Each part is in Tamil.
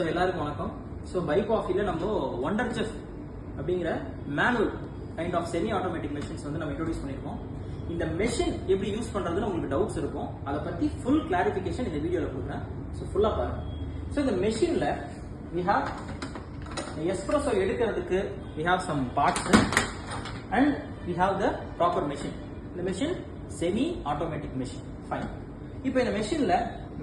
எல்லாருக்கும் வணக்கம். ஸோ பை காஃபில நம்ம ஒண்டர் செஃப் அப்படிங்கிற manual kind of semi automatic machines வந்து நம்ம இன்ட்ரோடியூஸ் பண்ணியிருக்கோம். இந்த மெஷின் எப்படி யூஸ் பண்றதுன்னு உங்களுக்கு டவுட்ஸ் இருக்கும். அதை பத்தி ஃபுல் கிளாரிஃபிகேஷன் இந்த வீடியோல கொடுக்குறேன். ஸோ ஃபுல்லா பாருங்க. ஸோ இந்த மெஷின்ல we have எஸ்ப்ரெஸோ எடுக்கிறதுக்கு we have some parts and we have the proper machine. இந்த machine semi automatic machine. Fine. இப்போ இந்த மெஷின்ல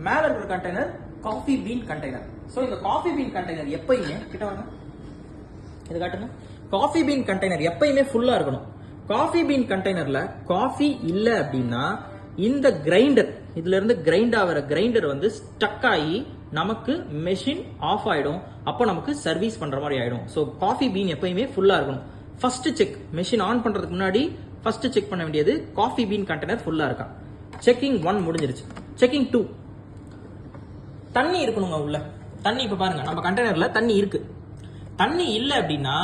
மேல இருக்கிற container coffee been container. So இந்த காஃபி பீன் கண்டெய்னர் எப்பயுமே கிட்ட வாங்க, இது காட்டுங்க. காஃபி பீன் கண்டெய்னர் எப்பயுமே ஃபுல்லா இருக்கணும். காஃபி பீன் கண்டெய்னர்ல காஃபி இல்ல அப்படின்னா இந்த கிரைண்டர், இதுல இருந்து கிரைண்ட் ஆகிற கிரைண்டர் வந்து ஸ்டக் ஆகி நமக்கு மெஷின் ஆஃப் ஆயிடும். அப்போ நமக்கு சர்வீஸ் பண்ற மாதிரி ஆயிடும். ஸோ காஃபி பீன் எப்பயுமே ஃபுல்லா இருக்கணும். ஃபர்ஸ்ட் செக், மெஷின் ஆன் பண்றதுக்கு முன்னாடி ஃபர்ஸ்ட் செக் பண்ண வேண்டியது காஃபி பீன் கண்டெய்னர் ஃபுல்லா இருக்கா. செக்கிங் 1 முடிஞ்சிருச்சு. செக்கிங் 2, தண்ணி இருக்கணுங்க உள்ள. தண்ணி இப்ப பாருங்க, நம்ம கண்டெய்னர்ல தண்ணி இருக்கு. தண்ணி இல்ல அப்படின்னா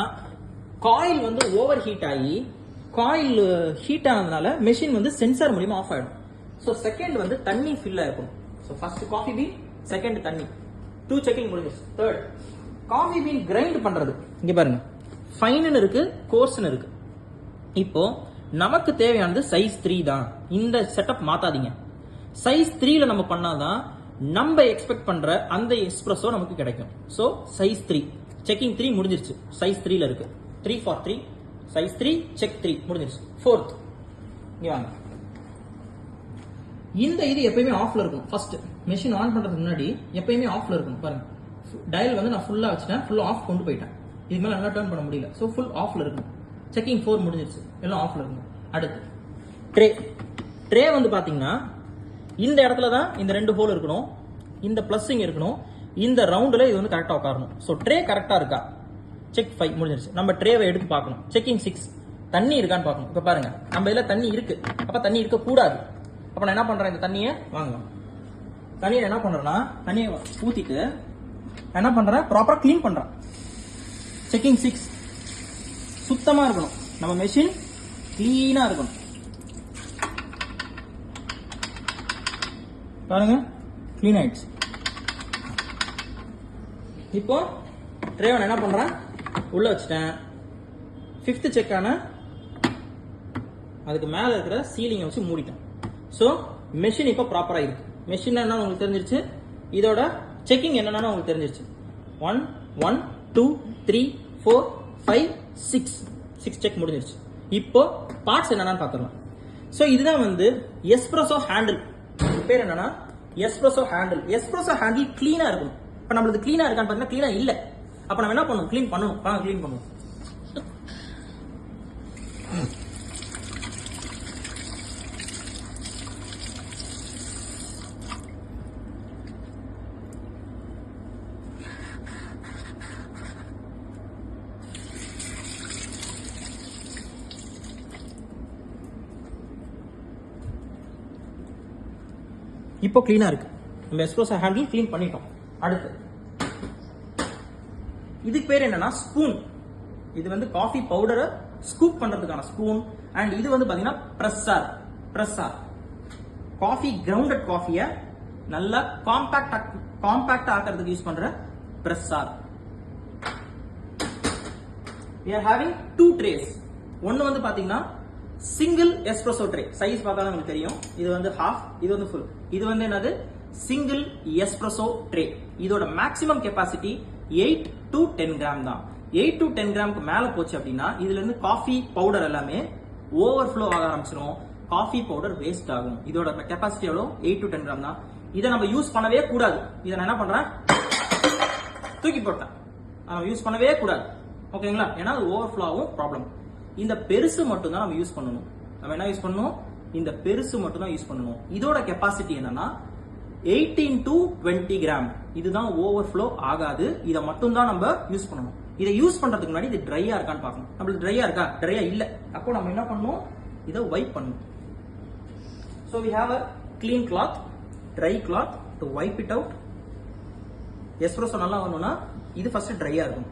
காயில் வந்து ஓவர் ஹீட் ஆகி, காயில் ஹீட் ஆனதுனால மெஷின் வந்து சென்சார் மூலமா ஆஃப் ஆயிடும். ஸோ செகண்ட் வந்து தண்ணி ஃபில் ஆயிருக்கும். So first coffee been, second தண்ணி. 2 செக்கிங் முடிஞ்சிருச்சு. தேர்ட் காஃபி பீன் கிரைண்ட் பண்றது. இங்க பாருங்க, ஃபைன் இருக்கு, கோர்ஸ்னு இருக்கு. இப்போ நமக்கு தேவையானது சைஸ் 3 தான். இந்த செட்டப் மாத்தாதீங்க. சைஸ் 3ல நம்ம பண்ணாதான் நம்ம எக்ஸ்பெக்ட் பண்ற அந்த எஸ்ப்ரெஸோ நமக்கு கிடைக்கும். சோ சைஸ் 3 செக்கிங் 3 முடிஞ்சிருச்சு. சைஸ் 3ல இருக்கு. 3 for 3 சைஸ் 3 செக் 3 முடிஞ்சிருச்சு. ஃபோர்த் இங்க வாங்க. இந்த இது எப்பயுமே ஆஃப்ல இருக்கும். ஃபர்ஸ்ட் மெஷின் ஆன் பண்றதுக்கு முன்னாடி எப்பயுமே ஆஃப்ல இருக்கும். பாருங்க, டயல் வந்து நான் ஃபுல்லா வச்சுட்டேன், ஃபுல்லா ஆஃப் கொண்டு போயிட்டேன். இது மேல நல்லா டர்ன் பண்ண முடியல. சோ ஃபுல் ஆஃப்ல இருக்கும். செக்கிங் 4 முடிஞ்சிருச்சு. எல்லாம் ஆஃப்ல இருக்கும். அடுத்து ட்ரே. ட்ரே வந்து பாத்தீங்கன்னா இந்த இடத்துல தான் இந்த 2 ஹோல் இருக்கணும். இந்த பிளஸ் இங்க இருக்கணும். இந்த ரவுண்ட்ல இது வந்து கரெக்டா உட்காரணும். சோ ட்ரே கரெக்டா இருக்கா. செக் 5 முடிஞ்சிருச்சு. நம்ம ட்ரேவை எடுத்து பார்க்கணும். செக்கிங் 6 தண்ணி இருக்கான்னு பார்க்கணும். இப்ப பாருங்க, நம்ம இதுல தண்ணி இருக்கு. அப்ப தண்ணி இருக்க கூடாது. அப்ப நான் என்ன பண்றேன், இந்த தண்ணியை வாங்கலாம். தண்ணியை என்ன பண்றேன்னா தண்ணியை ஊத்திட்டு என்ன பண்றேன், ப்ராப்பரா கிளீன் பண்றேன். செக்கிங் 6 சுத்தமா இருக்கணும். நம்ம மெஷின் கிளீனா இருக்கணும். பாருங்க, கிளீன் ஆயிடுச்சு. இப்போ ட்ரேவன் என்ன பண்றேன், உள்ள வச்சுட்டேன். 5th செக்கான அதுக்கு மேல இருக்கிற சீலிங்கை வச்சு மூடிட்டேன். சோ மெஷின் இப்போ ப்ராப்பரா இருக்கு. மெஷின் என்ன உங்களுக்கு தெரிஞ்சிருச்சு. இதோட செக்கிங் என்னன்னு உங்களுக்கு தெரிஞ்சிருச்சு. 1 1 2 3 4 5 6 செக் முடிஞ்சிருச்சு. இப்போ பார்ட்ஸ் என்னன்னு பாத்துக்கலாம். சோ இதுதான் வந்து எஸ்ப்ரெஸோ ஹேண்டில். பேர் என்னன்னா எஸ்ப்ரெஸோ ஹேண்டில். எஸ்ப்ரெஸோ ஹேண்டில் கிளீனா இருக்கும். இப்ப நம்மளுக்கு கிளீனா இருக்கான்னு பாத்தீங்கன்னா கிளீனா இல்ல. அப்ப நம்ம என்ன பண்ணணும், கிளீன் பண்ணணும். வாங்க கிளீன் பண்ணுவோம். இப்போ கிளீனா இருக்கு. நம்ம எஸ்ப்ரெஸோ ஹேண்டில் கிளீன் பண்ணிட்டோம். அடுத்து இதுக்கு பேர் என்னன்னா ஸ்பூன். இது வந்து காஃபி பவுடரை ஸ்கூப் பண்றதுக்கான ஸ்பூன். அண்ட் இது வந்து பாத்தீங்கன்னா பிரஸ்ஸார். காஃபி கிரவுண்டட் காஃபியை நல்லா காம்பாக்ட் ஆக்கிறதுக்கு யூஸ் பண்ற பிரஸ்ஸார். we are having 2 trays. ஒன்னு வந்து பாத்தீங்கன்னா சிங்கிள் எஸ்ப்ரெஸோ ட்ரே. சைஸ் பார்த்தாலும் உங்களுக்கு தெரியும். இது வந்து half, இது வந்து full. இது வந்து என்னது, சிங்கிள் எஸ்ப்ரெஸோ ட்ரே. இதோட மேக்ஸிமம் கெபாசிட்டி 8 to 10 கிராம் தான். 8 to 10 கிராமுக்கு மேல போச்சு அப்படின்னா இதுல இருந்து காஃபி பவுடர் எல்லாமே ஓவர்ஃப்ளோ ஆக ஆரம்பிச்சிடும். காஃபி பவுடர் வேஸ்ட் ஆகும். இதோட கெபாசிட்டி எவ்வளோ, 8 to 10 கிராம் தான். இதை நம்ம யூஸ் பண்ணவே கூடாது. இதை நான் என்ன பண்றேன், தூக்கி போட்டேன். நம்ம யூஸ் பண்ணவே கூடாது. ஓகேங்களா, ஏன்னா அது ஓவர்ஃப்ளோ ஆகும், ப்ராப்ளம். இந்த பெருசு மட்டும் தான் நம்ம யூஸ் பண்ணணும். நம்ம என்ன யூஸ் பண்ணணும், இந்த பெருசு மட்டும் தான் யூஸ் பண்ணணும். இதோட கெபாசிட்டி என்னன்னா 18 to 20 கிராம். இதுதான் ஓவர்ஃப்ளோ ஆகாது. இதை மட்டும் தான் நம்ம யூஸ் பண்ணணும். இதை யூஸ் பண்றதுக்கு முன்னாடி இது ட்ரையா இருக்கான்னு பார்க்கணும். நம்மளுக்கு ட்ரையா இருக்கா, ட்ரையா இல்ல. அப்போ நம்ம என்ன பண்ணணும், இதை வைப் பண்ணணும். So we have a clean cloth, dry cloth to wipe it out. Espresso நல்லா வரணும்னா இது ஃபர்ஸ்ட் ட்ரையா இருக்கும்.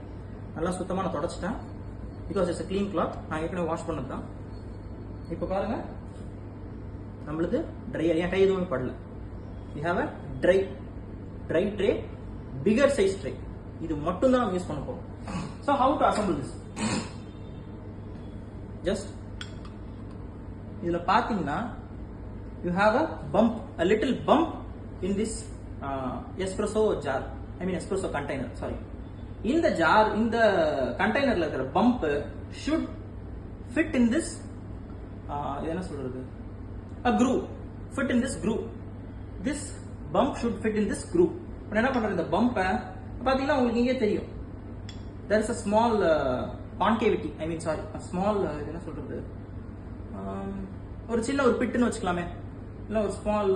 நல்லா சுத்தமா நான் தொடச்சிட்டேன். Because it's a clean cloth. நான் ஏற்கனவே வாஷ் பண்ணது தான். இப்போ பாருங்க, நம்மளுக்கு ட்ரையா, என் கை எதுவுமே படல. We have a dry tray, bigger size tray. இது மட்டும் தான் யூஸ் பண்ண போறோம். So how to assemble this? Just இதுல பாத்தீங்கன்னா you have a little bump in this espresso jar. I mean espresso container. Sorry. In the jar, in the container la irukra bump should fit in this என்ன சொல்றது, a groove. Fit in this groove. This bump should fit in this groove. அப்ப என்ன பண்றது, இந்த பம்ப் பாத்தீங்கன்னா உங்களுக்கு இங்கே தெரியும், there is a small concavity. I mean sorry, a small என்ன சொல்றது, ஒரு சின்ன ஒரு பிட்டுன்னு வச்சுக்கலாமே, இல்ல ஒரு ஸ்மால்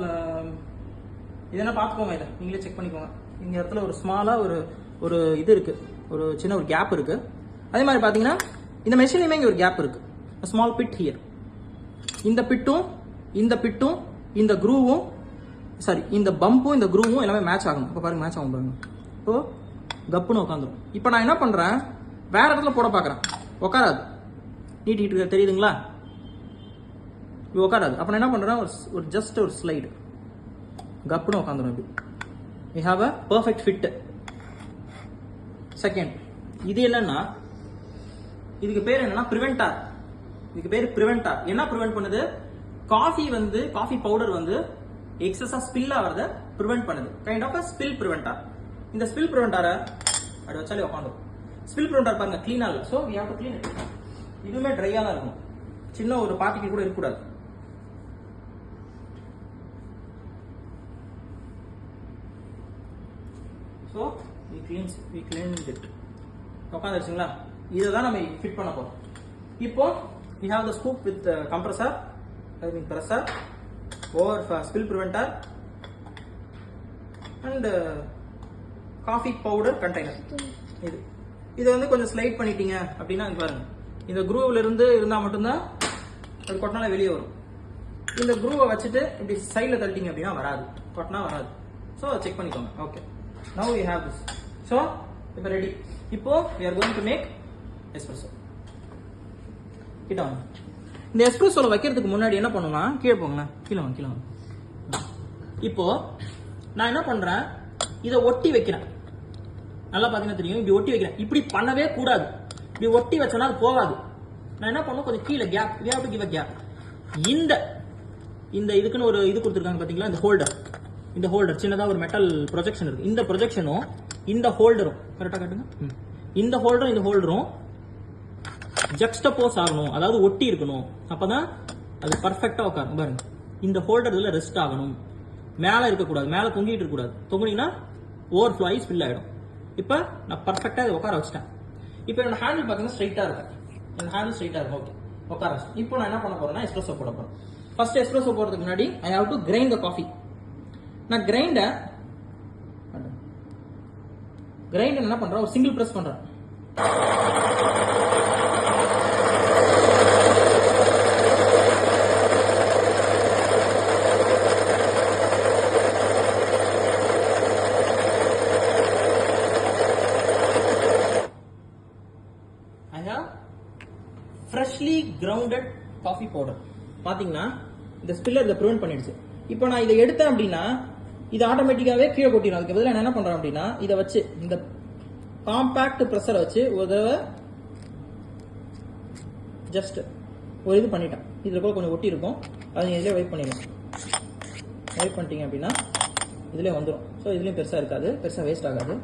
இதெல்லாம் பார்த்துக்கோங்க, இதை நீங்களே செக் பண்ணிக்கோங்க. இந்த இடத்துல ஒரு ஸ்மாலா ஒரு இது இருக்கு, ஒரு சின்ன ஒரு கேப் இருக்கு. அதே மாதிரி பாத்தீங்கன்னா இந்த மெஷின்லயுமே இங்க ஒரு கேப் இருக்கு, ஸ்மால் பிட் ஹியர். இந்த பிட்டும் இந்த குரூவும் சாரி இந்த பம்பும் இந்த குரூவும் எல்லாமே மேட்ச் ஆகணும். இப்போ பாருங்க மேட்ச் ஆகும் பாருங்க. இப்போ கப்புன்னு உட்காந்துரும். இப்போ நான் என்ன பண்றேன், வேற இடத்துல போட பாக்குறேன், உட்காராது, நீட்டிட்டு தெரியுதுங்களா, இது உட்காராது. அப்ப நான் என்ன பண்றேன், ஒரு ஜஸ்ட் ஒரு ஸ்லைடு, கப்புன்னு உட்காந்துரும். இப்படி we have a perfect fit. Second, இது என்னன்னா, இதுக்கு பேர் என்னன்னா பிரிவென்டார். இதுக்கு பேர் பிரிவென்டார். என்ன பிரிவென்ட் பண்ணுது, காஃபி பவுடர் வந்து எக்ஸஸா ஸ்பில் ஆகிறத பிரிவென்ட் பண்ணுது. Kind of spill preventer. இந்த ஸ்பில் பிரிவென்டாரை அப்படி வச்சாலே உட்காந்துரும். ஸ்பில் பிரிவென்டார் பாருங்க கிளீனா இல்ல, so we have to clean it. இதுவுமே ட்ரையா தான் இருக்கும், சின்ன ஒரு பார்ட்டிகல் கூட இருக்கக்கூடாது. So we cleaned it. உட்காந்துருச்சுங்களா, இதை தான் நம்ம ஃபிட் பண்ண போறோம். இப்போ we have the scoop with the compressor, I mean pressor, over spill preventer and coffee powder container. இது வந்து கொஞ்சம் ஸ்லைட் பண்ணிட்டீங்க அப்படின்னா பாருங்க, இந்த குரூவ்ல இருந்து இருந்தா மட்டும்தான் அது கொட்டினால வெளியே வரும். இந்த குரூவை வச்சுட்டு இப்படி சைட்ல தள்ளிட்டீங்க அப்படின்னா வராது, கொட்டினா வராது. ஸோ செக் பண்ணிக்கோங்க. Okay, now we have this. So இப்போ ரெடி. இப்போ we are going to make espresso. கிட்ட வாங்க. இந்த எஸ்பிரஸோல வைக்கிறதுக்கு முன்னாடி என்ன பண்ணுனா, கீழே போங்களேன், கீழே வாங்க. இப்போ நான் என்ன பண்றேன், இதை ஒட்டி வைக்கிறேன். நல்லா பாத்தீங்கன்னா தெரியும், இப்படி ஒட்டி வைக்கிறேன். இப்படி பண்ணவே கூடாது, இப்படி ஒட்டி வச்சனா அது போகாது. நான் என்ன பண்ணுவேன், கொஞ்சம் கீழே gap, we have to give a gap. இந்த இதுக்குன்னு ஒரு இது கொடுத்துருக்காங்க பாத்தீங்களா, இந்த ஹோல்டர் சின்னதா ஒரு மெட்டல் ப்ரொஜெக்ஷன் இருக்கு. இந்த ப்ரொஜெக்ஷனும் இந்த ஹோல்டரும் கரெக்டா காட்டுங்க. இந்த ஹோல்டரும் ஜக்ஸ்டபோஸ் ஆகணும், அதாவது ஒட்டி இருக்கணும். அப்பதான் அது பர்ஃபெக்டா உட்காரும். பாருங்க, இந்த ஹோல்டர் இதுல ரெஸ்ட் ஆகணும், மேல இருக்கக்கூடாது, மேல தொங்கிட்டு இருக்கக்கூடாது. தொங்குனீங்கன்னா ஓவர் ஃப்ளோ ஆகி ஸ்பில் ஆயிடும். இப்ப நான் பர்ஃபெக்டா இதை உட்கார வச்சிட்டேன். இப்போ என்னோட ஹேண்டில் பாத்தீங்கன்னா ஸ்ட்ரைட்டா இருக்கும். ஓகே, உட்கார வச்சிட்டேன். இப்போ நான் என்ன பண்ண போறேன்னா எஸ்பிரஸோ போட போறேன். ஃபர்ஸ்ட் எஸ்பிரஸோ போடுறதுக்கு முன்னாடி I have to grind the coffee. நான் கிரைண்ட் என்ன பண்றேன், ஒரு சிங்கிள் பிரஸ் பண்றேன். ஃப்ரெஷ்லி கிரவுண்டட் காஃபி பவுடர் பாத்தீங்கன்னா இந்த ஸ்பில்லர் இதை ப்ரிவென்ட் பண்ணிடுச்சு. இப்போ நான் இதை எடுத்தேன் அப்படின்னா இது ஆட்டோமேட்டிக்காவே கீழே கொட்டிடும். அதுக்கு பதிலாக நான் என்ன பண்றேன் அப்படின்னா, இதை வச்சு இந்த காம்பாக்ட் ப்ரெஷரை வச்சு ஒரு தடவை ஜஸ்ட் ஒரு இது பண்ணிட்டேன். இதுல கூட கொஞ்சம் ஒட்டி இருக்கும், அதை இதுலேயே வைப் பண்ணிடலாம். வைப் பண்ணிட்டீங்க அப்படின்னா இதுலேயே வந்துடும். ஸோ இதுலேயும் பெருசாக இருக்காது, பெருசாக வேஸ்ட் ஆகாது.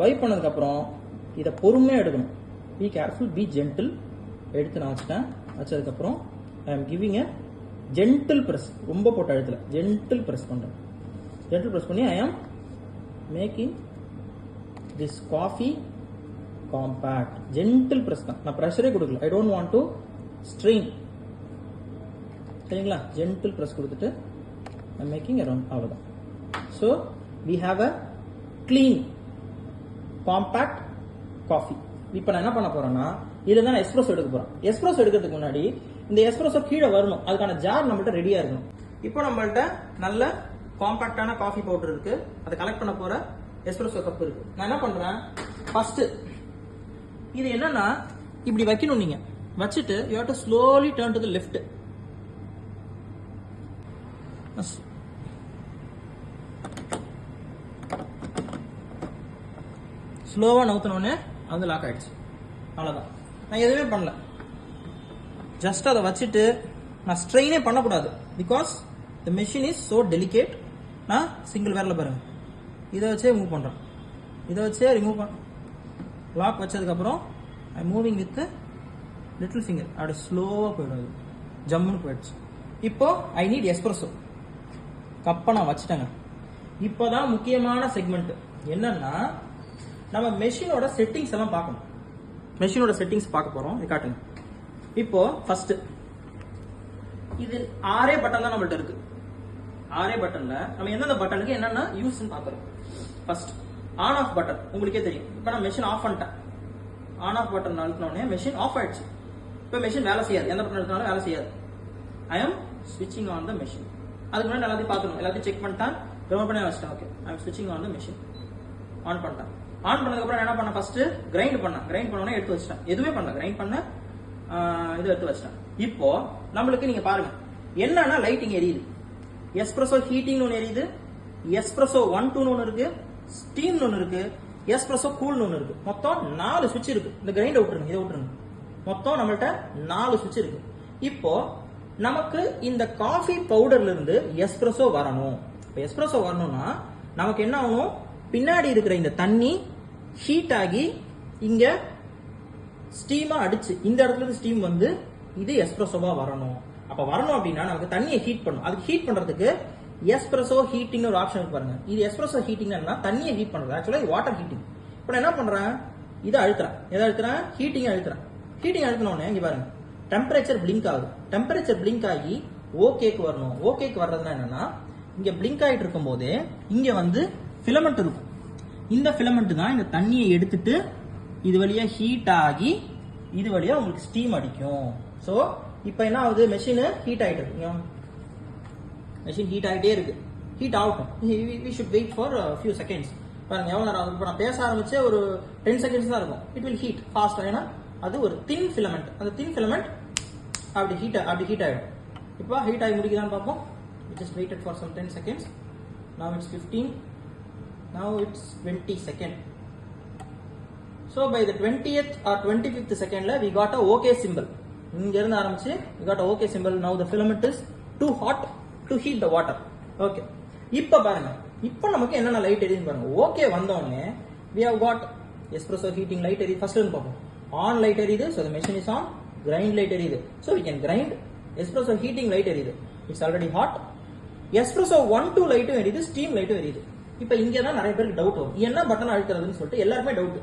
வைப் பண்ணதுக்கப்புறம் இதை பொறுமையாக எடுக்கணும். Be careful, be gentle. எடுத்து நான் வச்சதுக்கப்புறம் I am giving a gentle press. ரொம்ப போட்ட இடத்துல ஜென்டில் ப்ரெஸ் பண்ணுறேன். ஜென்டில் ப்ரெஸ் பண்ணி I am making this coffee compact. Gentle press தான், நான் ப்ரெஷரே கொடுக்கல. I don't want to strain. சரிங்களா, ஜென்டில் ப்ரெஸ் கொடுத்துட்டு ஐ மேக்கிங் அரௌண்ட், அவ்வளோதான். So we have a clean compact coffee. இப்போ நான் என்ன பண்ண போறேன்னா, இதுல தான் நான் எஸ்பிரஸோ எடுக்க போறேன். எஸ்பிரஸோ எடுக்கிறதுக்கு முன்னாடி இந்த எஸ்பிரஸோ கீழே வரணும், அதுக்கான ஜார் நம்மள்ட்ட ரெடியா இருக்கணும். இப்போ நம்மள்ட்ட நல்ல காம்பாக்டான காஃபி பவுடர் இருக்கு, அதை கலெக்ட் பண்ண போற எஸ்பிரஸோ கப் இருக்கு. நான் என்ன பண்றேன், ஃபர்ஸ்ட் இது என்னன்னா இப்படி வைக்கணும். நீங்க வச்சுட்டு you have to slowly turn to the left. ஸ்லோவாக நவுத்தினோடனே அது லாக் ஆகிடுச்சு. அவ்வளோதான். நான் எதுவுமே பண்ணல. ஜஸ்ட் அதை வச்சுட்டு நான் ஸ்ட்ரெயினே பண்ணக்கூடாது. Because the machine is so delicate. நான் சிங்கிள் வேரில் பாருங்க, இதை வச்சே மூவ் பண்ணுறேன், இதை வச்சே ரிமூவ் பண்ண. லாக் வச்சதுக்கப்புறம் ஐ மூவிங் வித் லிட்டில் ஃபிங்கர். அப்படி ஸ்லோவாக போயிடும், ஜம்முன்னு போயிடுச்சு. இப்போ ஐ நீட் எஸ்ப்ரெஸோ. கப்பை நான் வச்சுட்டேங்க. இப்போதான் முக்கியமான செக்மெண்ட் என்னன்னா, நம்ம மெஷினோட செட்டிங்ஸ் எல்லாம் பார்க்கணும். மெஷினோட செட்டிங்ஸ் பார்க்க போறோம். இது காட்டுங்க. இப்போ ஃபர்ஸ்ட் இது 6 பட்டன் தான் நம்மள்ட்ட இருக்கு. 6 பட்டன்ல நம்ம எந்தெந்த பட்டனுக்கு என்னென்ன யூஸ் பார்க்கறோம். ஃபர்ஸ்ட் ஆன் ஆஃப் பட்டன் உங்களுக்கே தெரியும். இப்போ நான் மெஷின் ஆஃப் பண்ணிட்டேன். ஆன் ஆஃப் பட்டன் அழுத்தினோடனே மெஷின் ஆஃப் ஆயிடுச்சு. இப்போ மெஷின் வேலை செய்யாது, எந்த பட்டன் அழுத்தினாலும் வேலை செய்யாது. ஐ எம் ஸ்விட்சிங் ஆன் த மெஷின். அதுக்கு முன்னாடி எல்லாத்தையும் பார்க்கணும், எல்லாத்தையும் செக் பண்ணிட்டேன், ரிமூவ் பண்ணி வச்சிட்டேன். ஓகே, ஐ எம் ஸ்விட்சிங் ஆன் த மெஷின். ஆன் பண்ணிட்டேன். ஆன் பண்ணதுக்கப்புறம் என்ன பண்ண, ஃபர்ஸ்ட் கிரைண்ட் பண்ணேன். கிரைண்ட் பண்ணோன்னே எடுத்து வச்சிட்டேன். எதுவுமே பண்ணல, கிரைண்ட் பண்ண இது எடுத்து வச்சிட்டேன். இப்போ நம்மளுக்கு நீங்க பாருங்க என்னன்னா லைட்டிங் எரியுது. எஸ்பிரஸோ ஹீட்டிங் ஒன்று எரியுது, எஸ்பிரஸோ 1 2 ஒன்று இருக்கு, ஸ்டீம் ஒன்று இருக்கு, எஸ்பிரஸோ கூல் ஒன்று இருக்கு. மொத்தம் 4 சுவிட்ச் இருக்கு. இந்த கிரைண்ட் விட்டுருங்க, இதை விட்டுருங்க. மொத்தம் நம்மள்ட்ட 4 சுவிட்ச் இருக்கு. இப்போ நமக்கு இந்த காஃபி பவுடர்ல இருந்து எஸ்பிரஸோ வரணும். இப்போ எஸ்பிரஸோ வரணும்னா நமக்கு என்ன ஆகணும், பின்னாடி இருக்கிற இந்த தண்ணி ஹீட் ஆகி இங்க ஸ்டீமா அடிச்சு இந்த இடத்துல இருந்து ஸ்டீம் வந்து இது எஸ்பிரஸோவா வரணும். அப்ப வரணும் அப்படின்னா நமக்கு தண்ணியை ஹீட் பண்ணும். அதுக்கு ஹீட் பண்றதுக்கு எஸ்பிரஸோ ஹீட்டிங் ஒரு ஆப்ஷன் இருக்கு பாருங்க. இது எஸ்பிரஸோ ஹீட்டிங் தண்ணியை ஹீட் பண்றது. ஆக்சுவலா இது வாட்டர் ஹீட்டிங். இப்போ நான் என்ன பண்றேன், இதை அழுத்துறேன். எதை அழுத்துறேன், ஹீட்டிங் அழுத்துறேன். ஹீட்டிங் அழுத்தினோடனே இங்க பாருங்க டெம்பரேச்சர் பிளிங்க் ஆகுது. டெம்பரேச்சர் பிளிங்க் ஆகி ஓகேக்கு வரணும். ஓகேக்கு வர்றதுன்னா என்னன்னா, இங்க பிளிங்க் ஆகிட்டு இருக்கும் போதே இங்க வந்து ஃபிலமெண்ட் இருக்கும். இந்த ஃபிலமெண்ட் தான் இந்த தண்ணியை எடுத்துட்டு இது வழியா ஹீட் ஆகி இது வழியா உங்களுக்கு ஸ்டீம் அடிக்கும். ஸோ இப்போ என்ன ஆகுது, மெஷின் ஹீட் ஆகிட்டு இருக்கு. மெஷின் ஹீட் ஆகிட்டே இருக்கு. ஹீட் ஆகட்டும். We should wait for few seconds. பாருங்க எவ்வளோ நேரம் ஆகும். இப்போ நான் பேச ஆரம்பிச்சு ஒரு 10 செகண்ட்ஸ் தான் இருக்கும். It will heat fast. ஏன்னா அது ஒரு தின் ஃபிலமெண்ட். அந்த தின் ஃபிலமெண்ட் அப்படி ஹீட் ஆகிடும். இப்போ ஹீட் ஆகி முடிக்குதான்னு பார்ப்போம். Just waited for some 10 seconds. Now it's 15. Now it's 20 second. So by the 20th or 25th second we got a OK symbol. இங்க இருந்து ஆரம்பிச்சு we got a OK symbol. Now the filament is too hot to heat the water. Okay. இப்போ பாருங்க, இப்போ நமக்கு என்னென்ன லைட் எரியுதுன்னு பாருங்க. ஓகே வந்தோடனே we have got espresso heating light எரியுது. ஃபர்ஸ்ட் இருந்து பார்ப்போம். ஆன் லைட் எரியுது. So the machine is on. Grind light எரியுது. So we can grind. Espresso heating light எரியுது. It's already hot. எஸ்பிரஸோ 1 2 லைட்டும் எரியுது, ஸ்டீம் லைட்டும் எரியுது. இப்போ இங்கே தான் நிறைய பேருக்கு டவுட் வரும், என்ன பட்டன் அழுத்துறதுன்னு சொல்லிட்டு எல்லாருமே டவுட்.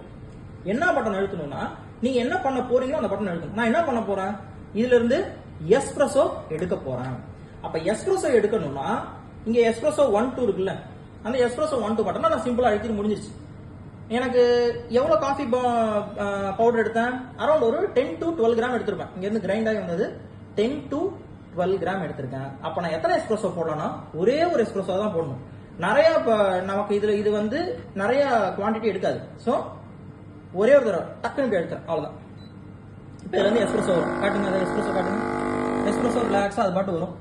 என்ன பட்டன் அழுத்தணும்னா நீங்க என்ன பண்ண போறீங்களோ அந்த பட்டன் அழுத்தணும். நான் என்ன பண்ண போறேன், இதுல இருந்து எஸ்பிரஸோ எடுக்க போறேன். அப்ப எஸ்பிரஸோ எடுக்கணும்னா இங்க எஸ்பிரஸோ 1 2 இருக்குல்ல, அந்த எஸ்பிரஸோ 1 2 பட்டனை நான் சிம்பிளா அழுத்தி முடிஞ்சிருச்சு. எனக்கு எவ்வளவு காஃபி பவுடர் எடுத்தேன், அரௌண்ட் ஒரு 10 to 12 கிராம் எடுத்திருப்பேன். இங்க இருந்து கிரைண்ட் ஆகி வந்தது 10 to 12 கிராம் எடுத்திருக்கேன். அப்ப நான் எத்தனை எஸ்பிரஸோ போடலாம்னா ஒரே ஒரு எஸ்பிரஸோ தான் போடணும். நிறைய நமக்கு இது வந்து நிறைய குவான்டிட்டி எடுக்காது. ஸோ ஒரே ஒரு தடவை டக்குன்னு எடுக்கிறேன், அவ்வளவுதான். இப்போ இதுல இருந்து எஸ்பிரஸோ வரும். காட்டுங்க, அதை எஸ்பிரஸோ காட்டுங்க. எஸ்பிரஸோ ரிலாக்ஸா அது பாட்டு வரும்.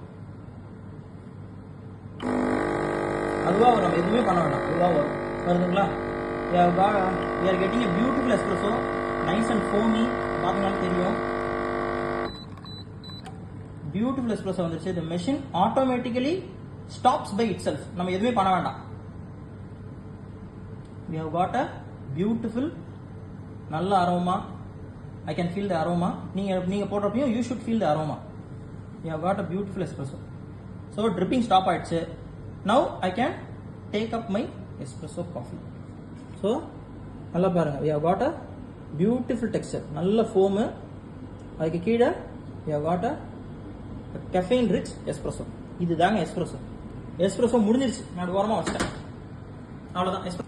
அதுவா வரும், நம்ம எதுவுமே பண்ண வேண்டாம், அதுவா வரும். வருதுங்களா? we are getting a beautiful espresso, nice and foamy. பாத்தீங்கன்னா தெரியும், பியூட்டிஃபுல் எஸ்பிரஸோ வந்துருச்சு. the machine automatically stops by itself. நம்ம எதுவுமே பண்ண வேண்டாம். we have got a beautiful நல்ல aroma. I can feel the aroma. நீங்க போடுறப்பையும் you should feel the aroma. we have got a beautiful espresso. so dripping stop ஆயிடுச்சு. now I can take up my espresso coffee. so நல்லா பாருங்க, we have got a beautiful texture. நல்ல foam. அதுக்கு கீழே we have got a caffeine rich espresso. இதுதாங்க எஸ்பிரஸோ. எஸ்பிரஸோ முடிஞ்சிருச்சு, நான் ஓரமா வச்சிட்டேன், அவ்வளவுதான்.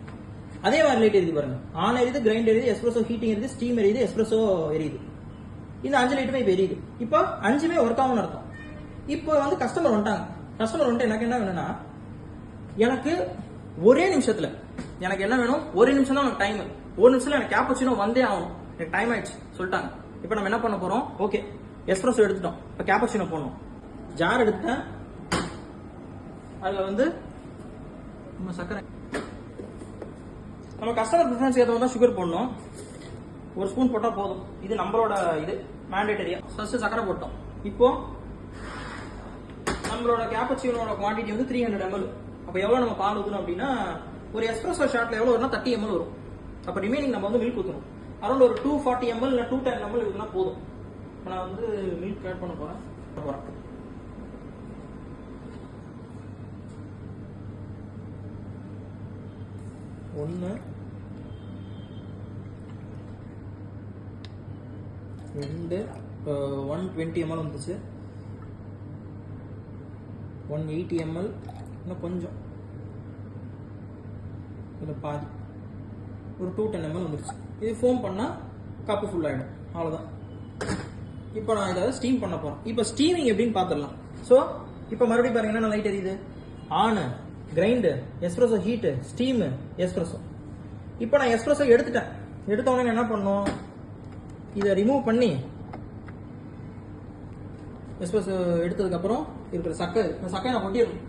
அதே மாதிரி லைட் எரியுது பாருங்க. ஆன் எரியுது, கிரைண்ட் எரியுது, எஸ்பிரஸோ ஹீட்டிங் எரியுது, ஸ்டீம் எரியுது, எஸ்பிரஸோ எரியுது. இந்த 5 லைட்டுமே இப்போ எரியுது. இப்போ 5மே ஒர்க் ஆகும்னு அர்த்தம். இப்போ வந்து கஸ்டமர் வந்துட்டாங்க. கஸ்டமர் வந்துட்டு எனக்கு என்ன வேணும்னா, எனக்கு ஒரே நிமிஷத்துல எனக்கு என்ன வேணும், ஒரு நிமிஷம் தான் எனக்கு டைம். ஒரு நிமிஷத்துல எனக்கு கேப்பச்சினோ வந்தே ஆகணும், எனக்கு டைம் ஆயிடுச்சு சொல்லிட்டாங்க. இப்போ நம்ம என்ன பண்ண போறோம், ஓகே எஸ்பிரஸோ எடுத்துட்டோம், இப்போ கேப்பச்சினோ போடணும். ஜார் எடுத்தேன், அதுல வந்து நம்ம சக்கரை நம்ம கஸ்டமர் ப்ரிஃபரன்ஸ் ஏற்ற தான் சுகர் போடணும். ஒரு ஸ்பூன் போட்டால் போதும். இது நம்மளோட இது மேண்டேட்டரியா. ஃபர்ஸ்ட் சக்கரை போட்டோம். இப்போ நம்மளோட கேப்பச்சினோட குவான்டிட்டி வந்து 300 ml. அப்போ எவ்வளோ நம்ம பால் ஊற்றணும் அப்படின்னா ஒரு எஸ்ப்ரெஸோ ஷாட்டில் எவ்வளோ வரும்னா 30 ml வரும். அப்போ ரிமைனிங் நம்ம வந்து மில்க் ஊற்றணும். அரௌண்ட் ஒரு 240 ml இல்லை 210 ml இதுனா போதும். இப்போ நான் வந்து மில்க் ஆட் பண்ண போகிறேன். 1 2 120 ml வந்துச்சு. 180 ml இன்னும் கொஞ்சம் இதில் பாதி ஒரு 210 ml வந்துருச்சு. இது ஃபோம் பண்ணால் கப்பு ஃபுல் ஆகிடும். அவ்வளோதான். இப்போ நான் இதை ஸ்டீம் பண்ண போகிறேன். இப்போ ஸ்டீமிங் எப்படின்னு பார்த்துடலாம். ஸோ இப்போ மறுபடியும் பாருங்கன்னா நான் லைட் எரியுது. On, grind, espresso heat, steam, espresso. இப்போ நான் எஸ்ப்ரெஸோ எடுத்துட்டேன். எடுத்த உடனே என்ன பண்ணணும், இதை ரிமூவ் பண்ணி எஸ்ப்ரெஸோ எடுத்ததுக்கப்புறம் இருக்கிற சக்கையை நான் கொட்டிடணும்.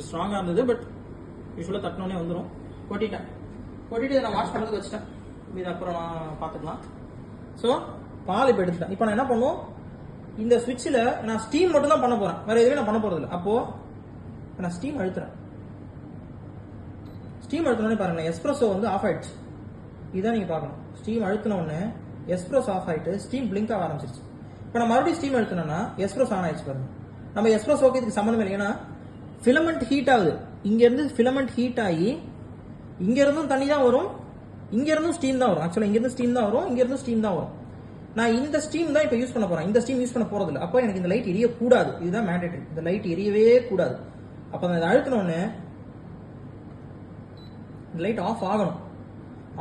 ஸ்ட்ராங்காக இருந்தது, பட் யூஸ்வலாக தட்டினோடனே வந்துடும். கொட்டிட்டேன். கொட்டிட்டு நான் வாஷ் பண்ணுறதுக்கு வச்சுட்டேன். இது அப்புறம் நான் பார்த்துக்கலாம். ஸோ பால் இப்போ எடுத்துட்டேன். இப்போ நான் என்ன பண்ணுவோம், இந்த ஸ்விட்சில் நான் ஸ்டீம் மட்டும் தான் பண்ண போகிறேன். வேறு எதுவுமே நான் பண்ண போகிறதில்ல. அப்போது நான் ஸ்டீம் அழுத்துறேன். ஸ்டீம் அழுத்தினோடனே பாருங்கள், எஸ்ப்ரெஸோ வந்து ஆஃப் ஆயிடுச்சு. இதான் நீங்கள் பார்க்கணும். ஸ்டீம் அழுத்தினோடனே எஸ்ப்ரெஸோ ஆஃப் ஆகிட்டு ஸ்டீம் பிளிங்க் ஆக ஆரம்பிச்சிருச்சு. இப்போ நான் மறுபடியும் ஸ்டீம் அழுத்தினோன்னா எஸ்ப்ரெஸோ ஆன் ஆயிடுச்சு பாருங்கள். நம்ம எஸ்ப்ரெஸோக்கு இதுக்கு சம்மந்தம் இல்லை. ஏன்னா ஃபிலமெண்ட் ஹீட் ஆகுது. இங்கேருந்து ஃபிலமெண்ட் ஹீட் ஆகி இங்கேருந்தும் தண்ணி தான் வரும், இங்கேருந்தும் ஸ்டீம் தான் வரும். ஆக்சுவலாக இங்கேருந்து ஸ்டீம் தான் வரும், இங்கேருந்து ஸ்டீம் தான் வரும். நான் இந்த ஸ்டீம் தான் இப்போ யூஸ் பண்ண போகிறேன். இந்த ஸ்டீம் யூஸ் பண்ண போகிறதில்ல. அப்போ எனக்கு இந்த லைட் எரியக்கூடாது. இதுதான் மேண்டேட்டரி. இந்த லைட் எரியவே கூடாது. அப்போ நான் இதை அழுத்தினோடனே இந்த லைட் ஆஃப் ஆகணும்.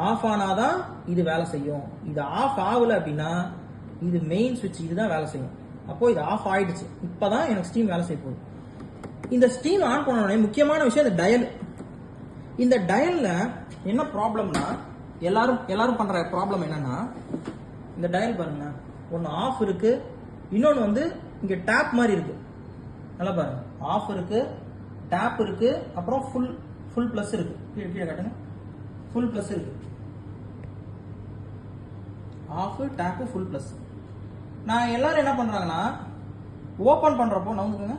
ஆஃப் ஆனாதான் இது வேலை செய்யும். இது ஆஃப் ஆகலை அப்படின்னா இது மெயின் சுவிட்ச் இதுதான் வேலை செய்யும். அப்போ இது ஆஃப் ஆயிடுச்சு. இப்போதான் எனக்கு ஸ்டீம் வேலை செய்ய போகுது. இந்த ஸ்டீம் ஆன் பண்ண உடனே முக்கியமான விஷயம் இந்த டயல். இந்த டயல்ல என்ன ப்ராப்ளம்னா, எல்லாரும் பண்ற ப்ராப்ளம் என்னன்னா, இந்த டயல் பாருங்க, ஒன்று ஆஃப் இருக்கு, இன்னொன்று வந்து இங்க டேப் மாதிரி இருக்கு. நல்லா பாருங்க, ஆஃப் இருக்கு, டேப் இருக்கு, அப்புறம் ஃபுல் பிளஸ் இருக்கு. கீழே காட்டுங்க, ஃபுல் பிளஸ் இருக்கு. Off, tap, full plus. நான் எல்லாரும் என்ன பண்றாங்கன்னா, ஓபன் பண்றப்போ நவுந்துங்க,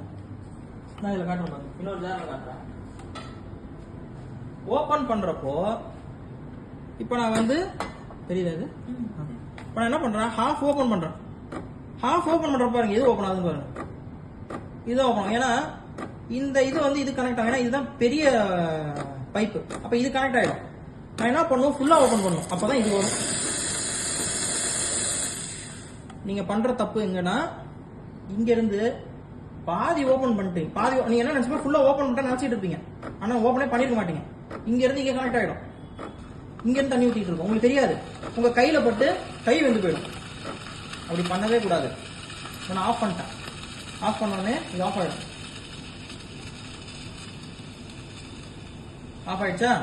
நான் இதில் காட்டுறேன் பாருங்க, இன்னொரு நேரம் காட்டுறேன். ஓப்பன் பண்ணுறப்போ இப்போ நான் வந்து தெரியுது இது. இப்போ நான் என்ன பண்ணுறேன், ஹாஃப் ஓப்பன் பண்ணுறேன். ஹாஃப் ஓப்பன் பண்ணுறப்ப பாருங்க, இது ஓப்பன் ஆகுதுன்னு பாருங்க, இதுதான் ஓப்பன் ஆகும். ஏன்னா இந்த இது வந்து இது கனெக்ட் ஆகும். ஏன்னா இதுதான் பெரிய பைப்பு. அப்போ இது கனெக்ட் ஆகிடும். நான் என்ன பண்ணுவோம், ஃபுல்லாக ஓப்பன் பண்ணணும். அப்போ தான் இது வரும். நீங்கள் பண்ணுற தப்பு எங்கன்னா, இங்கேருந்து பாதி ஓபன் பண்ணிட்டு நீங்க என்ன நினைச்சுப்பா, ஃபுல்லா ஓபன் பண்ணிட்டா நினைச்சிட்டு இருப்பீங்க. ஆனா ஓபனே பண்ணிருக்க மாட்டீங்க. இங்க இருந்து இங்க கனெக்ட் ஆயிடும். இங்க இருந்து தண்ணி ஊத்திட்டு இருக்கும். உங்களுக்கு தெரியாது. உங்க கையில பட்டு கை வெந்து போயிடும். அப்படி பண்ணவே கூடாது. நான் ஆஃப் பண்ணிட்டேன். ஆஃப் பண்ணோடனே இது ஆஃப் ஆயிடும். ஆஃப் ஆயிடுச்சா?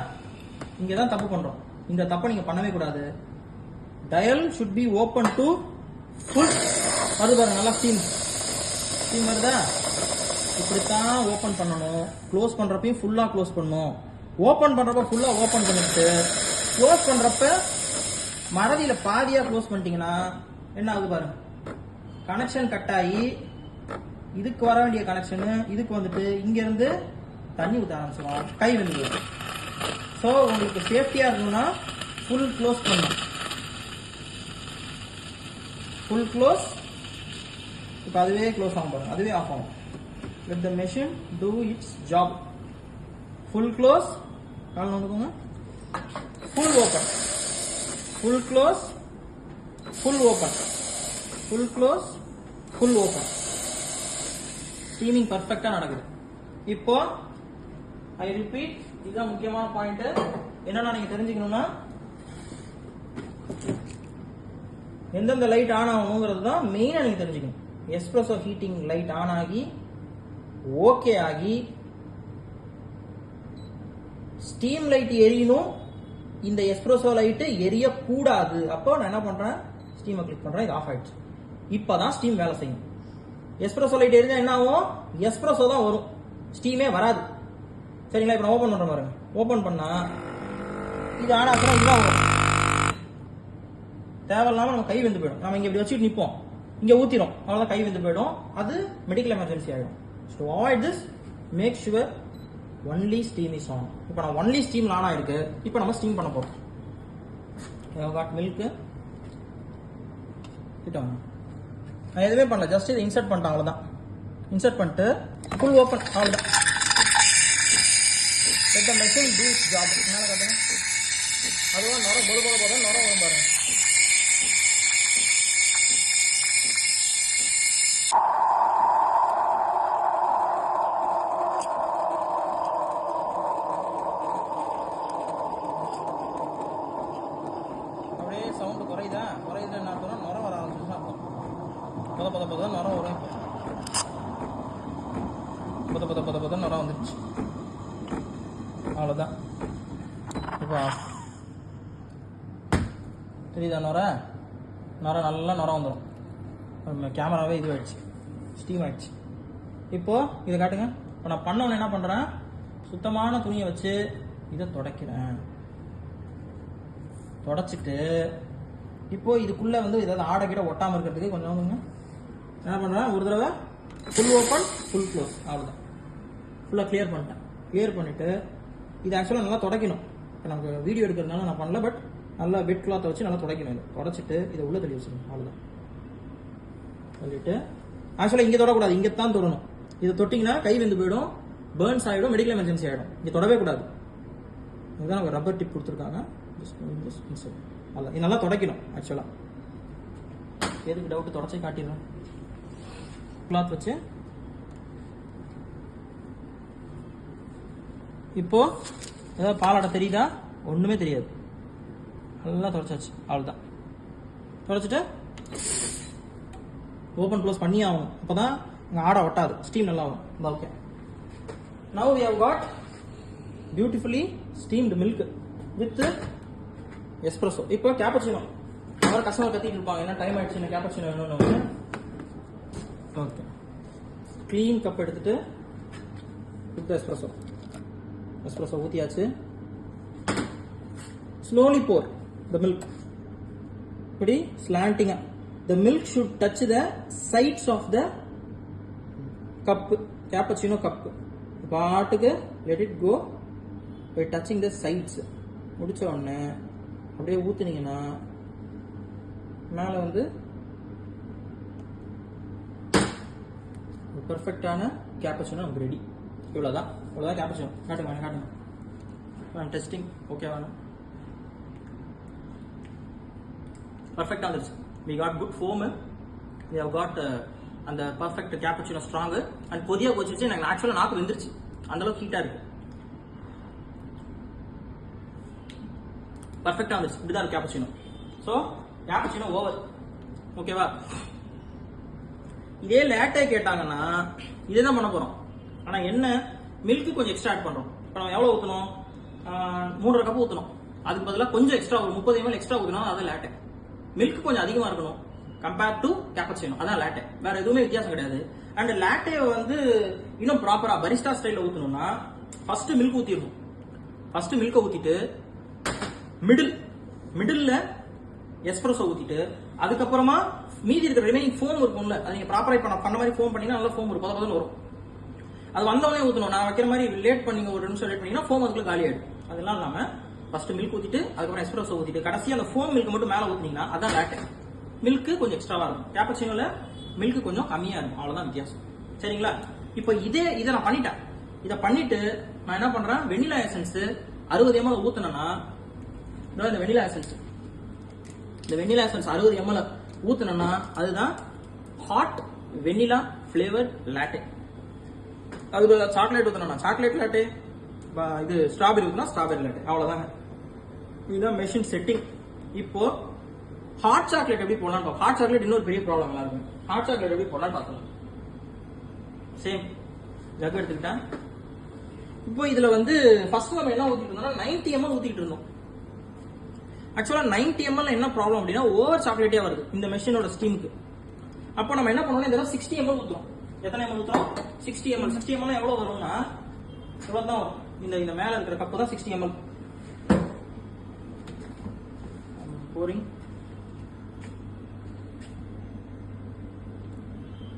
இங்க தான் தப்பு பண்றோம். இந்த தப்பை நீங்க பண்ணவே கூடாது. Dial should be open to full. அது பாருங்க, நல்லா ஸ்டீம் வருதா? இப்படித்தான் ஓபன் பண்ணணும். க்ளோஸ் பண்றப்பையும் ஃபுல்லா க்ளோஸ் பண்ணணும். ஓபன் பண்றப்ப ஃபுல்லா ஓபன் பண்ணிட்டு க்ளோஸ் பண்றப்ப மறதியில பாதியா க்ளோஸ் பண்ணிட்டீங்கன்னா என்ன ஆகுது பாருங்க, கனெக்ஷன் கட் ஆகி இதுக்கு வர வேண்டிய கனெக்ஷன் இதுக்கு வந்துட்டு இங்க இருந்து தண்ணி ஊற்ற ஆரம்பிச்சிடும், கை வந்து. ஸோ உங்களுக்கு சேஃப்டியா இருக்கணும்னா ஃபுல் க்ளோஸ் பண்ணணும். Full close. இப்போ அதுவே க்ளோஸ் ஆகும் பாருங்க, அதுவே ஆஃப் ஆகும். let the machine do its job. full close, கால் நோண்டுங்க, full open, full close, full open, full close, full open. Steaming பர்ஃபெக்ட்டா நடக்குது. இப்போ ஐ ரிப்பீட், இதுதான் முக்கியமான பாயிண்ட். என்னன்னா நீங்க தெரிஞ்சுக்கணும்னா, எந்தெந்த லைட் ஆன் ஆகணுங்கிறது தான் மெயினா நீங்க தெரிஞ்சுக்கணும். எஸ்ப்ரெஸோ ஹீட்டிங் லைட் ஆன் ஆகி ஓகே ஆகி ஸ்டீம் லைட் எரியணும். இந்த எஸ்ப்ரெஸோ லைட் எரியக்கூடாது. அப்போ நான் என்ன பண்றேன், ஸ்டீமை கிளிக் பண்றேன், இது ஆஃப் ஆயிடுச்சு. இப்பதான் ஸ்டீம் வேலை செய்யும். எஸ்பிரஸோ லைட் எரிஞ்சா என்ன ஆகும்? எஸ்பிரஸோ தான் வரும், ஸ்டீமே வராது. சரிங்களா? இப்போ நான் ஓபன் பண்றேன் பாருங்க. ஓபன் பண்ணா இது ஆனா அப்புறம் இதுதான் வரும். தேவையில்லாம நம்ம கை வெந்து போயிடும். நம்ம இங்க இப்படி வச்சுட்டு நிப்போம், இங்க ஊத்திரும், அவ்வளவுதான், கை வெந்து போயிடும். அது மெடிக்கல் எமர்ஜென்சி ஆயிடும். So avoid this. Make sure only steam is on. இப்போ நான் ஒன்லி ஸ்டீம் ஆன் ஆயிருக்கு. இப்போ நம்ம ஸ்டீம் பண்ண போறோம். காட் மில்க் கிட்டோம். நான் எதுவுமே பண்ணல, ஜஸ்ட் இதை இன்சர்ட் பண்ணிட்டேன், அவ்வளவுதான். இன்சர்ட் பண்ணிட்டு ஃபுல் ஓப்பன், அவ்வளவுதான். let the machine do its job. என்ன காட்டுங்க, அதுவும் நொர பொல பொல போட நொர வரும் பாருங்க. அப்படியே சவுண்ட் குறையுதா? குறையுதுல என்ன அர்த்தம்? நொர வர ஆரம்பிச்சுன்னு அர்த்தம். பொத பொத பொத நொர வரும். பொத பொத பொத பொத நொர வந்துருச்சு, அவ்வளோதான். இப்போ தெரியுதா நொர? நொர நல்லா நொர வந்துடும். கேமராவே இது ஆயிடுச்சு, ஸ்டீம் ஆயிடுச்சு. இப்போ இதை காட்டுங்க. இப்போ நான் பண்ணவொன்னு என்ன பண்ணுறேன், சுத்தமான துணியை வச்சு இதை துடைக்கிறேன். தொடச்சிட்டு இப்போ இதுக்குள்ளே வந்து ஏதாவது ஆடை கிட்ட ஒட்டாமல் இருக்கிறதுக்கு கொஞ்சம் என்ன பண்ணுறேன், ஒரு தடவை ஃபுல் ஓப்பன் ஃபுல் க்ளோஸ், அவ்வளோதான். ஃபுல்லாக கிளியர் பண்ணிட்டேன். கிளியர் பண்ணிவிட்டு இது ஆக்சுவலாக நல்லா துடைக்கணும். இப்போ நமக்கு வீடியோ எடுக்கிறதுனால நான் பண்ணல, பட் நல்லா வெட் கிளாத்தை வச்சு நல்லா துடைக்கணும். இது துடைச்சிட்டு இதை உள்ள தள்ளி வச்சுக்கணும், அவ்வளோதான். சொல்லிட்டு ஆக்சுவலாக இங்கே தொடக்கூடாது, இங்கே தான் தொடணும். இதை தொட்டிங்கன்னா கை வெந்து போயிடும், பேர்ன்ஸ் ஆகிடும், மெடிக்கல் எமர்ஜென்சி ஆகிடும். இங்கே தொடவே கூடாது. இதுதான் நமக்கு ரப்பர் டிப் கொடுத்துருக்காங்க. அதான் இது நல்லா துடைக்கணும். ஆக்சுவலாக எதுக்கு டவுட்டு, தொடச்சி காட்டிடுறேன். கிளாத் வச்சு இப்போ ஏதாவது பாலாடை தெரியுதா? ஒன்றுமே தெரியாது. நல்லா தொடச்சாச்சு, அவ்வளோதான். தொடச்சிட்டு ஓப்பன் க்ளோஸ் பண்ணி ஆகணும், அப்போ தான் இங்கே ஆடை ஒட்டாது, ஸ்டீம் நல்லா ஆகும். Okay, now we have got beautifully steamed milk with espresso. இப்போ கேப்பச்சினோ. அவரை கஸ்டமர் கத்திட்டு இருப்பாங்க, என்ன டைம் ஆயிடுச்சு, என்ன கேப்பச்சினோ வேணும்னு. ஓகே, க்ளீன் கப் எடுத்துட்டு வித் எஸ்பிரஸோ. எஸ்பிரஸோ ஊற்றியாச்சு. Slowly pour the milk. இப்படி ஸ்லாண்டிங்கா. The milk should touch the sides of the cup, cappuccino cup. பாட்டுக்கு let it go by touching the sides. முடிச்ச உடனே அப்படியே ஊத்துனீங்கன்னா மேலே வந்து பெர்ஃபெக்டான கேப்பச்சினோ நமக்கு ரெடி. இவ்வளோதான், இவ்வளோதான் கேப்பச்சினோ. காட்டுங்க காட்டுங்க, டெஸ்டிங் ஓகே வேணும். பர்ஃபெக்டாக வந்துருச்சு. We got good foam, we have got அந்த பர்ஃபெக்ட் கேப்பச்சினோ ஸ்ட்ராங்கு. அண்ட் கொதியாக கொதிச்சிருச்சு. எனக்கு ஆக்சுவலாக நாக்கு வெந்துருச்சு, அந்தளவுக்கு ஹீட்டாக இருக்கு. பர்ஃபெக்டாக வந்துருச்சு. இப்படிதான் இருக்கு கேப்பச்சினோ. So cappuccino over. ஓகேவா? இதே லேட்டே கேட்டாங்கன்னா இதே தான் பண்ண போகிறோம். ஆனால் என்ன, மில்க்கு கொஞ்சம் எக்ஸ்ட்ரா ஆட் பண்ணுறோம். இப்போ நம்ம எவ்வளோ ஊற்றணும், 3.5 கப் ஊற்றணும். அதுக்கு பதிலாக கொஞ்சம் எக்ஸ்ட்ரா ஒரு 30 ml எக்ஸ்ட்ரா ஊற்றினா அது லேட்டே. மில்க் கொஞ்சம் அதிகமாக இருக்கணும் கம்பேர்ட் டு கேப்பச்சினோ, அதான் லேட்டே. வேற எதுவுமே வித்தியாசம் கிடையாது. அண்ட் லேட்டே வந்து இன்னும் ப்ராப்பராக பரிஸ்டா ஸ்டைலில் ஊற்றணும்னா ஃபர்ஸ்ட் மில்க் ஊற்றிடணும். ஃபர்ஸ்ட் மில்கை ஊற்றிட்டு மிடில் எஸ்பிரஸோ ஊற்றிட்டு அதுக்கப்புறமா மீதி இருக்கிற ரிமைனிங் ஃபோம் இருக்கும்ல, அது நீங்கள் ப்ராப்பராக இப்போ நான் பண்ண மாதிரி ஃபோம் பண்ணிங்கன்னா நல்லா ஃபோம் இருக்கும், பதம் வரும். அது வந்தவொடனே ஊற்றணும். நான் வைக்கிற மாதிரி லேட் பண்ணிங்க, ஒரு நிமிஷம் லேட் பண்ணிங்கன்னா ஃபோம் அதுக்குள்ள காலி ஆயிடும். அதெல்லாம் இல்லாமல் ஃபர்ஸ்ட் மில்க் ஊற்றிட்டு அதுக்கப்புறம் எஸ்பிரஸோ ஊற்றிட்டு கடைசி அந்த ஃபோம் மில்க் மட்டும் மேலே ஊற்றினீங்கன்னா அதான் லேட்டு. மில்க்கு கொஞ்சம் எக்ஸ்ட்ராவாக இருக்கும். கேப்பச்சினோல மில்க் கொஞ்சம் கம்மியாக இருக்கும், அவ்வளோதான் வித்தியாசம். சரிங்களா? இப்போ இதை நான் பண்ணிட்டேன். இதை பண்ணிட்டு நான் என்ன பண்ணுறேன், வெண்ணிலா எசன்ஸ் 60 ml ஊற்றினேன்னா இந்த வெண்ணிலா எசன்ஸ், இந்த வெண்ணிலா எசன்ஸ் 60 ml ஊற்றினேன்னா அதுதான் ஹாட் வெண்ணிலா ஃப்ளேவர்ட் லாட்டே. அதுக்கு சாக்லேட் ஊற்றினா சாக்லேட் லாட்டே, இது ஸ்ட்ராபெரி ஊற்றினா ஸ்ட்ராபெரி லாட்டே, அவ்வளோதாங்க. இதுதான் மெஷின் செட்டிங். இப்போ ஹாட் சாக்லேட் எப்படி போடலாம். ஹாட் சாக்லேட் இன்னொரு பெரிய ப்ராப்ளம் இருக்கும். ஹாட் சாக்லேட் எப்படி போடலாம் பார்க்கலாம். சேம் ஜக் எடுத்துக்கிட்டேன். இப்போ இதுல வந்து ஃபர்ஸ்ட் நம்ம என்ன ஊத்திட்டு இருந்தோம்னா 90 ml ஊத்திட்டு இருந்தோம். ஆக்சுவலா 90 ml என்ன ப்ராப்ளம் அப்படின்னா ஓவர் சாக்லேட்டே வருது இந்த மெஷினோட ஸ்டீமுக்கு. அப்போ நம்ம என்ன பண்ணணும், இந்த 60 ml ஊத்துறோம். எத்தனை ml ஊத்துறோம்? 60 ml. 60 ml எவ்வளவு வரும்னா இவ்வளவு தான் வரும். இந்த மேல இருக்கிற கப்பு தான் 60 ml. போரிங்.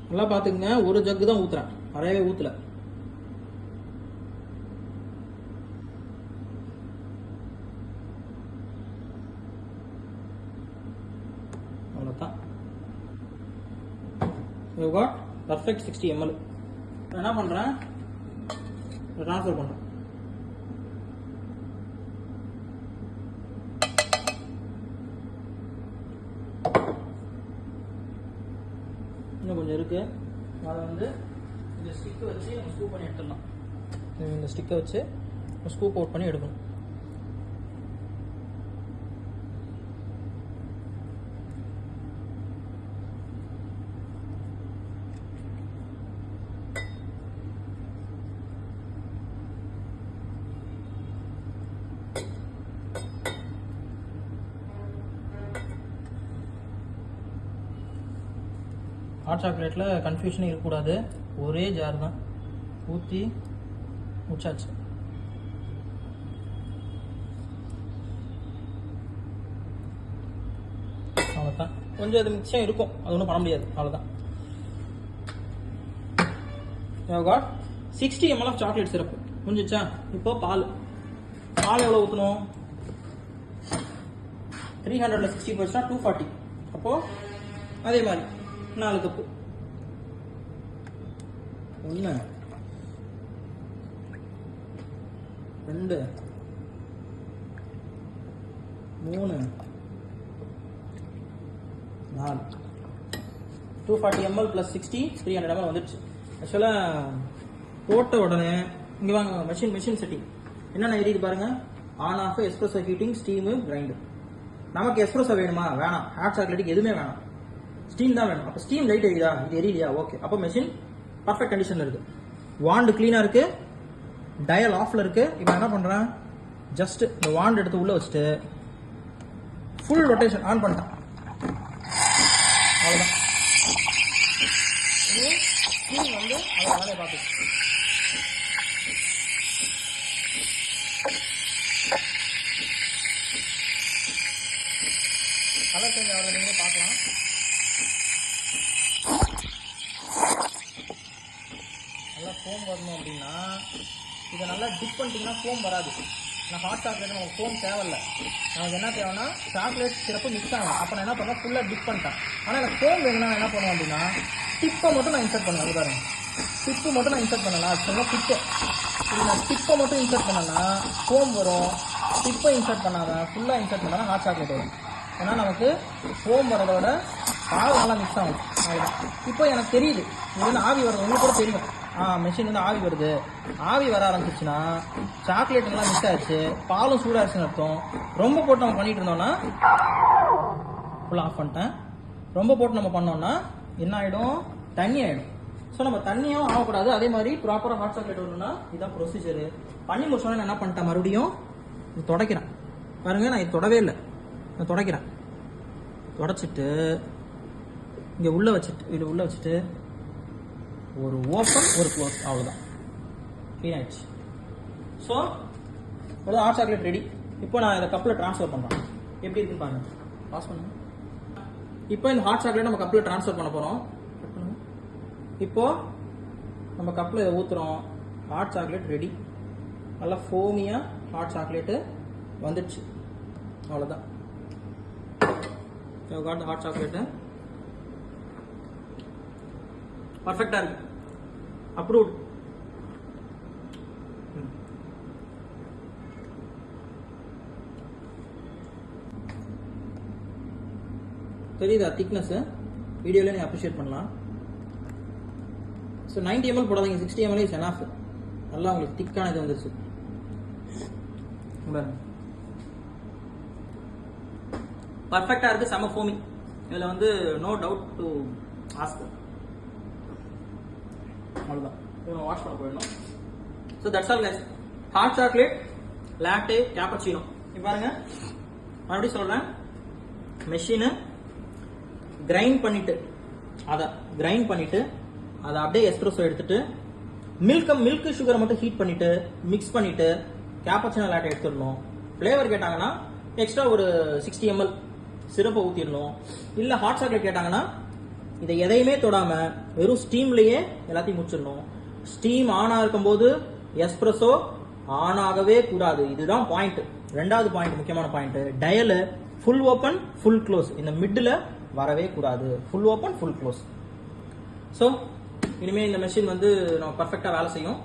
நல்லா பாத்துக்கங்க, ஒரு ஜக்கு தான் ஊத்துறேன், நிறையவே ஊத்தல. அவ்வளவுதான். You got perfect 60 ml. என்ன பண்றேன், ட்ரான்ஸ்ஃபர் பண்றேன். இன்னும் கொஞ்சம் இருக்கு, அதை வந்து இந்த ஸ்டிக்கை வச்சு நம்ம ஸ்க்ரூ பண்ணி எடுத்துடலாம். இந்த ஸ்டிக்கை வச்சு ஸ்க்ரூப் அவுட் பண்ணி எடுக்கணும். ஹாட் சாக்லேட்டில் கன்ஃபியூஷனே இருக்கக்கூடாது, ஒரே ஜார் தான், ஊற்றி முடிச்சாச்சு. அவ்வளோதான். கொஞ்சம் அது மிச்சம் இருக்கும், அது ஒன்றும் பண்ண முடியாது, அவ்வளோதான். 60 ml ஆஃப் சாக்லேட் சிரப்பு முடிஞ்சிச்சா? இப்போ பால் எவ்வளோ ஊற்றணும்? 300ல் 60 போச்சுன்னா 240. அப்போ அதே மாதிரி 4 கப்பு. 1 2 3 4 240 ml plus 60 300 ml வந்துடுச்சு. ஆக்சுவலாக போட்ட உடனே இங்கே வாங்க, மெஷின் செட்டிங் என்னென்ன எரியுது பாருங்க. On off, espresso heating, steam, grinder. நமக்கு எஸ்ப்ரெஸோ வேணுமா? வேணாம். ஹாட் சாக்லேட்டுக்கு எதுவுமே வேணாம், ஸ்டீம் தான் வேணும். அப்போ ஸ்டீம் லைட் எரியுதா? இது எரியலையா? ஓகே. அப்போ மெஷின் பர்ஃபெக்ட் கண்டிஷன்ல இருக்கு. வாண்டு கிளீனா இருக்கு, டயல் ஆஃப்ல இருக்கு. இப்போ என்ன பண்றேன், ஜஸ்ட் இந்த வாண்ட் எடுத்து உள்ள வச்சுட்டு ஃபுல் ரொட்டேஷன் ஆன் பண்ணிட்டேன். அவ்வளோதான். ஸ்டீம் வந்து அதை வேலையை பார்த்துச்சு. கலர் சேஞ்ச் ஆகிறத நீங்களே பார்க்கலாம். நல்லா ஃபோம் வரணும் அப்படின்னா இதை நல்லா டிப் பண்ணிட்டீங்கன்னா ஃபோம் வராது. நான் ஹாட் சாக்லேட் நமக்கு ஃபோம் தேவையில்லை, நமக்கு என்ன தேவைன்னா சாக்லேட் சிறப்பு மிக்ஸ் ஆகும். அப்போ நான் என்ன பண்ணேன், ஃபுல்லாக டிப் பண்ணிட்டேன். ஆனால் எனக்கு ஃபோம் வேணும்னா என்ன பண்ணுவேன் அப்படின்னா டிப்பை மட்டும் நான் இன்சர்ட் பண்ணுவேன். பாருங்க, டிப்பு மட்டும் நான் இன்சர்ட் பண்ணலாம். அது சொன்னால் டிப்பு, இது நான் டிப்பை மட்டும் இன்சர்ட் பண்ணேன்னா ஃபோம் வரும். டிப்பை இன்சர்ட் பண்ணாதான், ஃபுல்லாக இன்சர்ட் பண்ணாதான் ஹாட் சாக்லேட் வரும். ஏன்னா நமக்கு ஃபோம் வரதோட பால் நல்லா மிக்ஸ் ஆகும். அவ்வளோதான். இப்போ எனக்கு தெரியுது இது வந்து ஆவி வருது, உங்களுக்கு கூட தெரியும். மெஷின் வந்து ஆவி வருது. ஆவி வர ஆரம்பிச்சிச்சுன்னா சாக்லேட் நல்லா மிக்ஸ் ஆயிடுச்சு, பாலும் சூடாச்சுன்னு அர்த்தம். ரொம்ப போட்டு நம்ம பண்ணிட்டு இருந்தோம்னா ஃபுல்லாக ஆஃப் பண்ணிட்டேன். ரொம்ப போட்டு நம்ம பண்ணோம்னா என்ன ஆகிடும், தண்ணி ஆகிடும். ஸோ நம்ம தண்ணியும் ஆகக்கூடாது. அதே மாதிரி ப்ராப்பராக ஹாட் சாக்லேட் வரணும்னா இதான் ப்ரொசீஜரு. பண்ணி முடிச்சோன்னா நான் என்ன பண்ணிட்டேன், மறுபடியும் துடைக்கிறேன். பாருங்க, நான் இது தொடவே இல்லை, நான் துடைக்கிறேன். தொடச்சிட்டு இங்கே உள்ளே வச்சுட்டு, இது உள்ளே வச்சுட்டு ஒரு ஓப்பன் ஒரு க்ளோஸ், அவ்வளோதான், க்ளீன் ஆயிடுச்சு. ஸோ இவ்வளோ ஹாட் சாக்லேட் ரெடி. இப்போ நான் இதை கப்பில் ட்ரான்ஸ்ஃபர் பண்ணுறேன். எப்படி இருக்குன்னு பாருங்க, பாஸ் பண்ணுங்க. இப்போ இந்த ஹாட் சாக்லேட் நம்ம கப்பில் ட்ரான்ஸ்ஃபர் பண்ண போகிறோம். இப்போ நம்ம கப்பில் இதை ஊற்றுறோம். Hot chocolate ready. நல்லா ஃபோமியாக ஹாட் சாக்லேட்டு வந்துடுச்சு. அவ்வளோதான். You got the hot chocolate. Perfect இருக்கு. Approved. தெரியுதா திக்னஸ்? வீடியோல நீங்க அப்ரிஷியேட் பண்ணலாம். ஸோ 90 ml போடாதீங்க, 60 ml இஸ் எனஃப். நல்லா உங்களுக்கு திக்கான இது வந்துருச்சு. பர்ஃபெக்டா இருக்கு, செம ஃபோமி. இதுல வந்து நோ டவுட் டு ஆஸ்க். அவ்வளவுதான், இவங்க வாஷ் பண்ண போயிடணும். So that's all guys. Hot chocolate, latte, cappuccino. இப்போ பாருங்க, மறுபடியும் சொல்றேன், மெஷினு கிரைண்ட் பண்ணிட்டு அதை கிரைண்ட் பண்ணிட்டு அதை அப்படியே எஸ்ப்ரெஸோ எடுத்துட்டு மில்க் சுகரை மட்டும் ஹீட் பண்ணிட்டு மிக்ஸ் பண்ணிட்டு கேப்பச்சினோ லாட்டே எடுத்துடணும். ஃப்ளேவர் கேட்டாங்கன்னா எக்ஸ்ட்ரா ஒரு 60 ml சிரப்பை ஊற்றிடணும். இல்லை ஹாட் சாக்லேட் கேட்டாங்கன்னா இதை எதையுமே தொடாம வெறும் ஸ்டீம்லயே எல்லாத்தையும் முடிச்சிடணும். ஸ்டீம் ஆன் இருக்கும்போது எஸ்ப்ரெஸோ ஆன் ஆகவே கூடாது. இதுதான் பாயிண்ட். ரெண்டாவது பாயிண்ட், முக்கியமான point, dial full open full close, இந்த மிடில் வரவே கூடாது. Full open full close. So இனிமேல் இந்த மெஷின் வந்து நம்ம பர்ஃபெக்டாக வேலை செய்யும்.